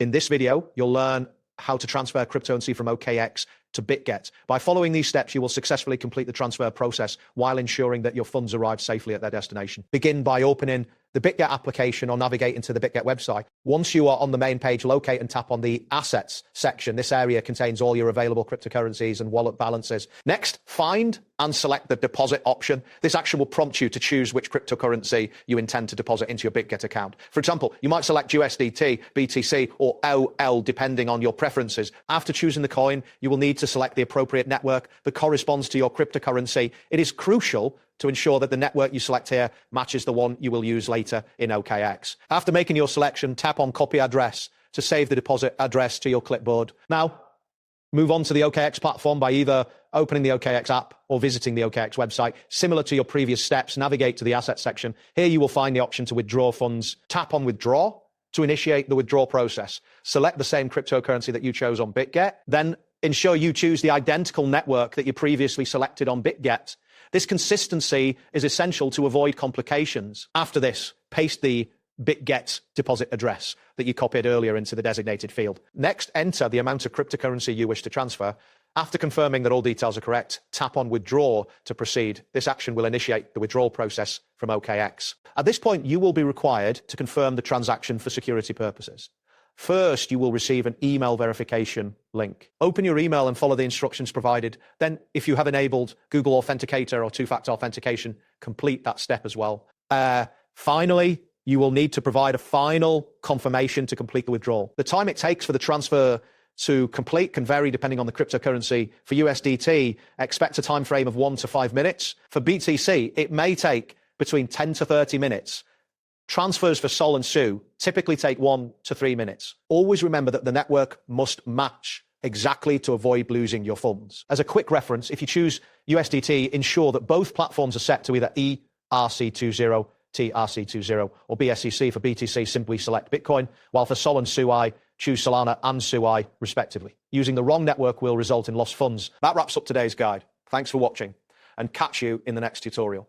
In this video, you'll learn how to transfer cryptocurrency from OKX to Bitget. By following these steps, you will successfully complete the transfer process while ensuring that your funds arrive safely at their destination. Begin by opening the Bitget application or navigating to the Bitget website. Once you are on the main page, locate and tap on the Assets section. This area contains all your available cryptocurrencies and wallet balances. Next, find and select the deposit option. This action will prompt you to choose which cryptocurrency you intend to deposit into your Bitget account. For example, you might select USDT, BTC, or OL depending on your preferences. After choosing the coin, you will need to select the appropriate network that corresponds to your cryptocurrency. It is crucial to ensure that the network you select here matches the one you will use later in OKX. After making your selection, tap on Copy Address to save the deposit address to your clipboard. Now, move on to the OKX platform by either opening the OKX app or visiting the OKX website. Similar to your previous steps, navigate to the Assets section. Here you will find the option to withdraw funds. Tap on Withdraw to initiate the withdrawal process. Select the same cryptocurrency that you chose on Bitget. Then ensure you choose the identical network that you previously selected on Bitget. This consistency is essential to avoid complications. After this, paste the Bitget deposit address that you copied earlier into the designated field. Next, enter the amount of cryptocurrency you wish to transfer. After confirming that all details are correct, tap on Withdraw to proceed. This action will initiate the withdrawal process from OKX. At this point, you will be required to confirm the transaction for security purposes. First, you will receive an email verification link. Open your email and follow the instructions provided. Then, if you have enabled Google Authenticator or two-factor authentication, complete that step as well. Finally, you will need to provide a final confirmation to complete the withdrawal. The time it takes for the transfer to complete can vary depending on the cryptocurrency. For USDT, expect a time frame of 1 to 5 minutes. For BTC, it may take between 10 to 30 minutes. Transfers for Sol and Su typically take 1 to 3 minutes. Always remember that the network must match exactly to avoid losing your funds. As a quick reference, if you choose USDT, ensure that both platforms are set to either ERC20, TRC20, or BSCC. For BTC, simply select Bitcoin, while for Sol and SUI, choose Solana and SUI, respectively. Using the wrong network will result in lost funds. That wraps up today's guide. Thanks for watching, and catch you in the next tutorial.